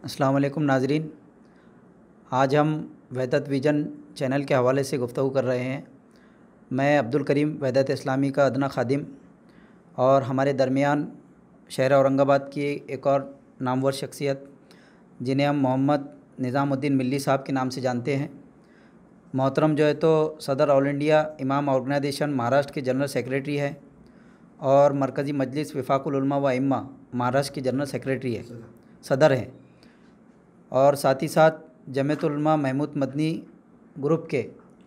अस्सलाम वालेकुम नाजरीन। आज हम वहदत विजन चैनल के हवाले से गुफ्तगू कर रहे हैं। मैं अब्दुल करीम वहदत इस्लामी का अदना खादिम और हमारे दरमियान शहर औरंगाबाद की एक और नामवर शख्सियत जिन्हें हम मोहम्मद निज़ामुद्दीन मिल्ली साहब के नाम से जानते हैं। मोहतरम जो है तो सदर ऑल इंडिया इमाम ऑर्गेनाइजेशन महाराष्ट्र के जनरल सेक्रेटरी है और मरकज़ी मजलिस वफ़ाक़ुल उलमा व इम्मा महाराष्ट्र के जनरल सेक्रेटरी है, सदर हैं, और साथ ही साथ जमीयतुल उलमा महमूद मदनी ग्रुप के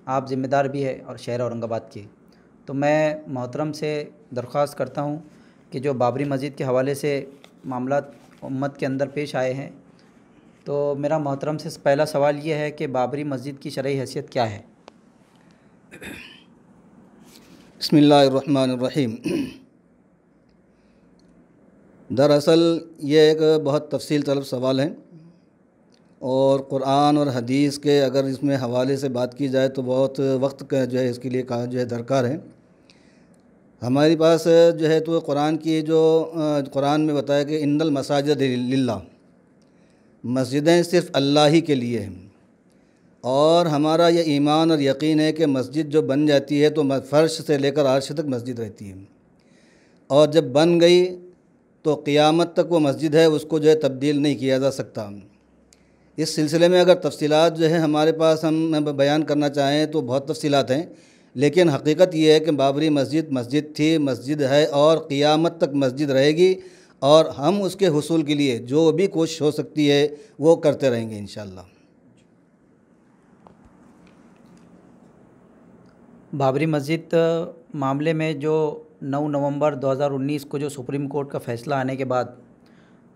आप ज़िम्मेदार भी है और शहर औरंगाबाद के। तो मैं मोहतरम से दरख्वास्त करता हूँ कि जो बाबरी मस्जिद के हवाले से मामला उम्मत के अंदर पेश आए हैं, तो मेरा मोहतरम से पहला सवाल ये है कि बाबरी मस्जिद की शरई हैसियत क्या है? बिस्मिल्लाहिर्रहमानिर्रहीम। दरअसल ये एक बहुत तफसील तलब सवाल है और कुरान और हदीस के अगर इसमें हवाले से बात की जाए तो बहुत वक्त का जो है इसके लिए कहा जो है दरकार है। हमारे पास जो है तो कुरान की जो कुरान में बताया कि इन्नल मसाजिद लिल्लाह, मस्जिदें सिर्फ़ अल्लाह ही के लिए हैं, और हमारा ये ईमान और यकीन है कि मस्जिद जो बन जाती है तो फ़र्श से लेकर अर्श तक मस्जिद रहती है, और जब बन गई तो क़ियामत तक वो मस्जिद है, उसको जो है तब्दील नहीं किया जा सकता। इस सिलसिले में अगर तफसीलात जो है हमारे पास हम बयान करना चाहें तो बहुत तफसीलात हैं, लेकिन हकीकत ये है कि बाबरी मस्जिद मस्जिद थी, मस्जिद है और क़ियामत तक मस्जिद रहेगी, और हम उसके हुसूल के लिए जो भी कोशिश हो सकती है वो करते रहेंगे इंशाअल्लाह। बाबरी मस्जिद मामले में जो 9 नवंबर 2019 को जो सुप्रीम कोर्ट का फ़ैसला आने के बाद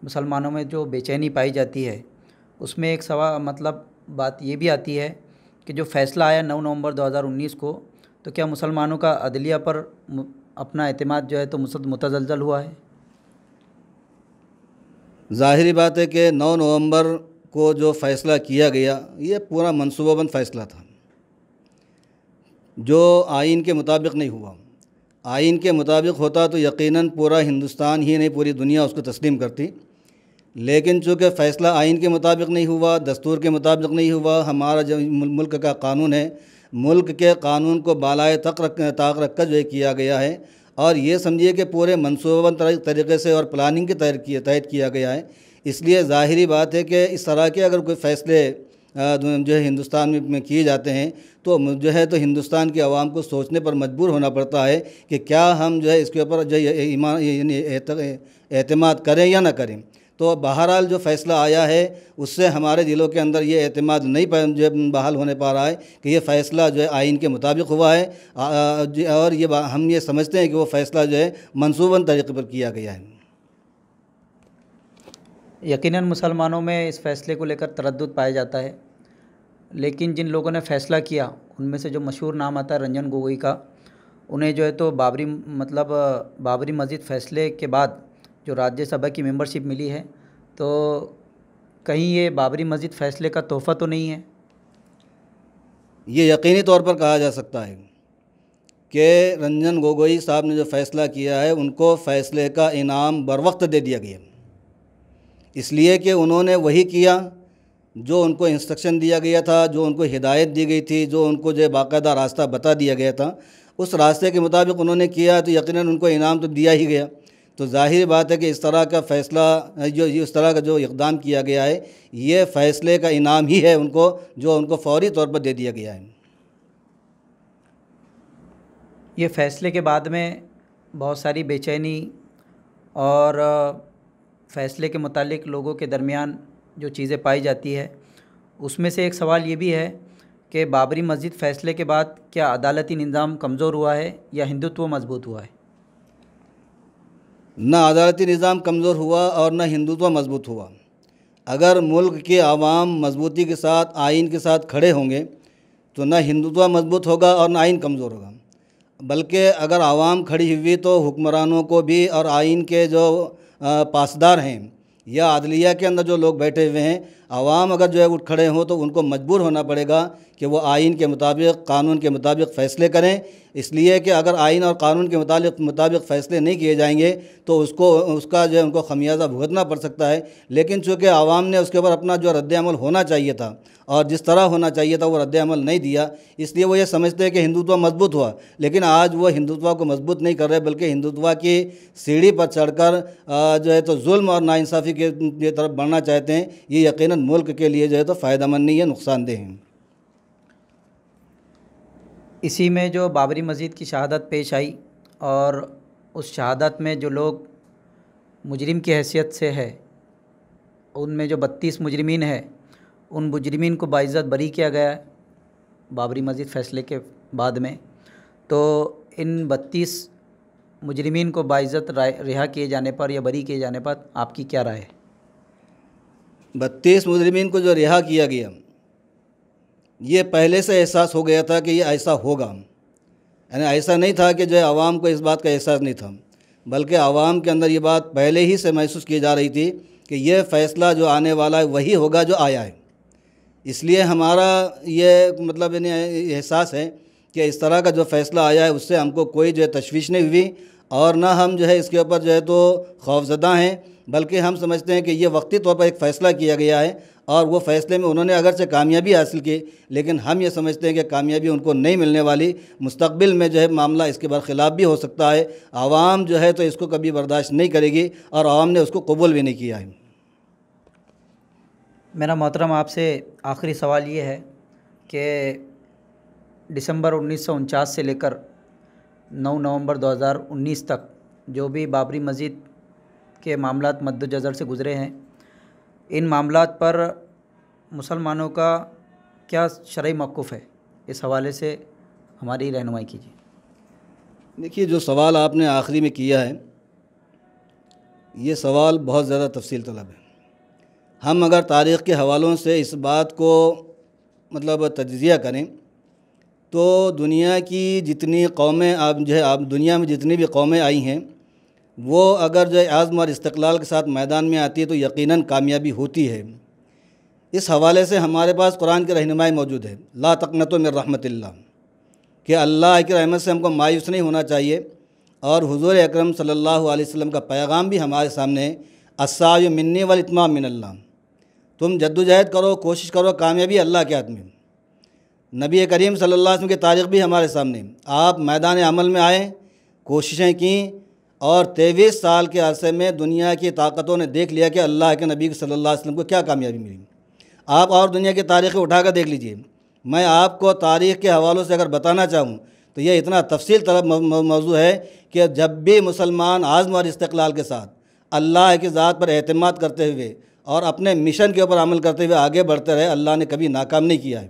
मुसलमानों में जो बेचैनी पाई जाती है, उसमें एक बात ये भी आती है कि जो फ़ैसला आया 9 नवंबर 2019 को, तो क्या मुसलमानों का अदलिया पर अपना एतमाद जो है तो मुतज़लज़ल हुआ है? ज़ाहिरी बात है कि 9 नवंबर को जो फ़ैसला किया गया ये पूरा मनसूबाबंद फ़ैसला था, जो आइन के मुताबिक नहीं हुआ। आइन के मुताबिक होता तो यकीनन पूरा हिंदुस्तान ही नहीं पूरी दुनिया उसको तस्लीम करती, लेकिन चूँकि फ़ैसला आइन के मुताबिक नहीं हुआ, दस्तूर के मुताबिक नहीं हुआ, हमारा जो मुल्क का कानून है, मुल्क के कानून को बालाए ताक रख कर जो है किया गया है, और ये समझिए कि पूरे मनसूबाबंद तरीक़े से और प्लानिंग के तहत किया गया है। इसलिए ज़ाहिरी बात है कि इस तरह के अगर कोई फ़ैसले जो है हिंदुस्तान में किए जाते हैं तो जो है तो हिंदुस्तान की आवाम को सोचने पर मजबूर होना पड़ता है कि क्या हम जो है इसके ऊपर जो ईमान एतमाद करें या ना करें। तो बहरहाल जो फ़ैसला आया है उससे हमारे दिलों के अंदर ये एतमाद नहीं जो बहाल होने पा रहा है कि ये फ़ैसला जो है आइन के मुताबिक हुआ है, और ये हम ये समझते हैं कि वो फ़ैसला जो है मनसूबन तरीक़े पर किया गया है। यकीनन मुसलमानों में इस फ़ैसले को लेकर तरद्दुद पाया जाता है, लेकिन जिन लोगों ने फ़ैसला किया उनमें से जो मशहूर नाम आता है रंजन गोगोई का, उन्हें जो है तो बाबरी मस्जिद फ़ैसले के बाद जो राज्यसभा की मेंबरशिप मिली है, तो कहीं ये बाबरी मस्जिद फ़ैसले का तोहफ़ा तो नहीं है? ये यकीनी तौर पर कहा जा सकता है कि रंजन गोगोई साहब ने जो फ़ैसला किया है उनको फ़ैसले का इनाम बर वक्त दे दिया गया, इसलिए कि उन्होंने वही किया जो उनको इंस्ट्रक्शन दिया गया था, जो उनको हिदायत दी गई थी, जो उनको जो बाकायदा रास्ता बता दिया गया था, उस रास्ते के मुताबिक उन्होंने किया, तो यकीनन उनको इनाम तो दिया ही गया। तो ज़ाहिर बात है कि इस तरह का फ़ैसला इस तरह का जो इक़दाम किया गया है ये फ़ैसले का इनाम ही है उनको, जो उनको फ़ौरी तौर पर दे दिया गया है। ये फ़ैसले के बाद में बहुत सारी बेचैनी और फ़ैसले के मुतालिक लोगों के दरमियान जो चीज़ें पाई जाती है, उसमें से एक सवाल ये भी है कि बाबरी मस्जिद फ़ैसले के बाद क्या अदालती निज़ाम कमज़ोर हुआ है या हिंदुत्व मजबूत हुआ है? ना अदालती निज़ाम कमज़ोर हुआ और न हिंदुत्व मजबूत हुआ। अगर मुल्क के आवाम मजबूती के साथ आइन के साथ खड़े होंगे तो न हिंदुत्व मजबूत होगा और न आइन कमज़ोर होगा, बल्कि अगर आवाम खड़ी हुई तो हुक्मरानों को भी और आइन के जो पासदार हैं या अदलिया के अंदर जो लोग बैठे हुए हैं, आवाम अगर जो है उठ खड़े हों तो उनको मजबूर होना पड़ेगा कि वो आइन के मुताबिक, कानून के मुताबिक फ़ैसले करें। इसलिए कि अगर आइन और कानून के मुताबिक फ़ैसले नहीं किए जाएंगे तो उसका जो है उनको खमियाजा भुगतना पड़ सकता है। लेकिन चूँकि आवाम ने उसके ऊपर अपना जो रद्द-ए-अमल होना चाहिए था और जिस तरह होना चाहिए था वो रद्द-ए-अमल नहीं दिया, इसलिए वो ये समझते हैं कि हिंदुत्व मजबूत हुआ। लेकिन आज वो हिंदुत्व को मजबूत नहीं कर रहे, बल्कि हिंदुत्व की सीढ़ी पर चढ़कर जो है तो जुल्म और नाइंसाफ़ी के तरफ बढ़ना चाहते हैं। ये यकीनन मुल्क के लिए जो है तो फ़ायदेमंद नहीं है, नुकसानदेह है। इसी में जो बाबरी मस्जिद की शहादत पेश आई और उस शहादत में जो लोग मुजरिम की हैसियत से है, उनमें जो 32 मुजरिमीन है, उन मुजरिमीन को बाइज़्ज़त बरी किया गया है बाबरी मस्जिद फ़ैसले के बाद में। तो इन 32 मुजरिमीन को बाइज़्ज़त रिहा किए जाने पर या बरी किए जाने पर आपकी क्या राय है? 32 मुजरिमीन को जो रिहा किया गया, ये पहले से एहसास हो गया था कि ये ऐसा होगा। यानी ऐसा नहीं था कि जो है आवाम को इस बात का एहसास नहीं था, बल्कि आवाम के अंदर ये बात पहले ही से महसूस की जा रही थी कि ये फ़ैसला जो आने वाला है वही होगा जो आया है। इसलिए हमारा ये मतलब यानी एहसास है कि इस तरह का जो फ़ैसला आया है उससे हमको कोई जो है तशवीश नहीं हुई और ना हम जो है इसके ऊपर जो है तो खौफज़दा हैं, बल्कि हम समझते हैं कि ये वक्ती तौर पर एक फ़ैसला किया गया है और वो फ़ैसले में उन्होंने अगरचे कामयाबी हासिल की, लेकिन हम ये समझते हैं कि कामयाबी उनको नहीं मिलने वाली। मुस्तक़बिल में जो है मामला इसके बरख़िलाफ़ भी हो सकता है। आवाम जो है तो इसको कभी बर्दाश्त नहीं करेगी और आवाम ने उसको कबूल भी नहीं किया है। मेरा मोहतरम आपसे आखिरी सवाल ये है कि दिसंबर 1949 से लेकर 9 नवंबर 2019 तक जो भी बाबरी मस्जिद के मामलात मद्देनज़र से गुज़रे हैं, इन मामलात पर मुसलमानों का क्या शरई मौक़िफ़ है, इस हवाले से हमारी रहनुमाई कीजिए। देखिए, जो सवाल आपने आखिरी में किया है ये सवाल बहुत ज़्यादा तफसील तलब है। हम अगर तारीख़ के हवालों से इस बात को मतलब तज्ज़िया करें तो दुनिया की जितनी कौमें आप दुनिया में जितनी भी कौमें आई हैं वो अगर जो आज़्म और इस्तक़लाल के साथ मैदान में आती है तो यकीनन कामयाबी होती है। इस हवाले से हमारे पास कुरान की रहनुमाई मौजूद है, ला तक़नतु मिन रहमतिल्लाह, कि अल्लाह की रहमत से हमको मायूस नहीं होना चाहिए। और हुज़ूर अकरम सल्लल्लाहु अलैहि वसल्लम का पैगाम भी हमारे सामने है, अस्सायु मिन्नी वल इत्माम मिनल्लाह, तुम जद्दोजहद करो, कोशिश करो, कामयाबी अल्लाह के हाथ में। नबी करीम सल्लल्लाहु अलैहि वसल्लम की तारीख़ भी हमारे सामने, आप मैदान अमल में आए, कोशिशें की और 23 साल के अरसे में दुनिया की ताकतों ने देख लिया कि अल्लाह के नबी सल्लल्लाहु अलैहि वसल्लम को क्या कामयाबी मिली। आप और दुनिया की तारीख़ें उठाकर देख लीजिए। मैं आपको तारीख़ के हवालों से अगर बताना चाहूँ तो यह इतना तफसील तलब मौजू है कि जब भी मुसलमान आज़्म और इस्तक़लाल के साथ अल्लाह की ज़ात पर एतमाद करते हुए और अपने मिशन के ऊपर अमल करते हुए आगे बढ़ते रहे, अल्लाह ने कभी नाकाम नहीं किया है।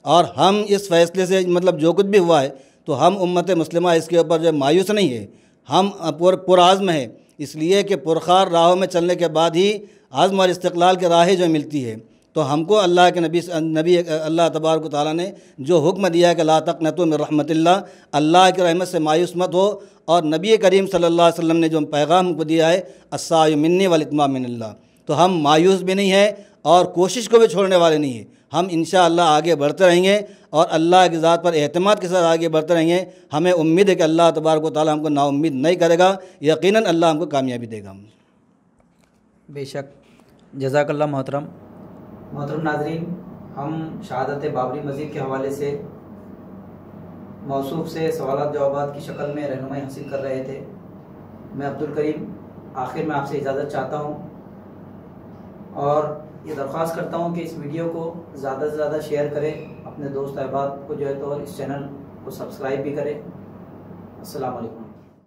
और हम इस फ़ैसले से मतलब जो कुछ भी हुआ है तो हम उम्मत मुस्लिमा इसके ऊपर जो मायूस नहीं है, हम पुरआज़्म है, इसलिए कि पुरखार राहों में चलने के बाद ही आज़्म और इस्तक़लाल की राहें जो मिलती है। तो हमको अल्लाह के नबी अल्लाह तबारक व तआला ने जो हुक्म दिया है कि ला तक़नतु मिन रहमतिल्लाह, अल्लाह की रहमत से मायूस मत हो। और नबी करीम सल्लल्लाहु अलैहि वसल्लम ने जो पैगाम हमको दिया है, अस्सायु मिन्नी वल इत्माम मिनल्लाह, तो हम मायूस भी नहीं हैं और कोशिश को भी छोड़ने वाले नहीं हैं। हम इंशाअल्लाह आगे बढ़ते रहेंगे और अल्लाह की ज़ात पर एतमाद के साथ आगे बढ़ते रहेंगे। हमें उम्मीद है कि अल्लाह तबारक व तआला हमको नाउम्मीद नहीं करेगा, यकीनन अल्लाह हमको कामयाबी देगा। बेशक, जज़ाकल्लाह मोहतरम। नाज़रीन, हम शहादत बाबरी मस्जिद के हवाले से मौसूफ़ से सवालात जवाबात की शक्ल में रहनुमाई हासिल कर रहे थे। मैं अब्दुल करीम आखिर में आपसे इजाज़त चाहता हूँ और ये दरख्वास्त करता हूँ कि इस वीडियो को ज़्यादा से ज़्यादा शेयर करें, अपने दोस्त अहबाब को जो है तो इस चैनल को सब्सक्राइब भी करें। अस्सलाम वालेकुम।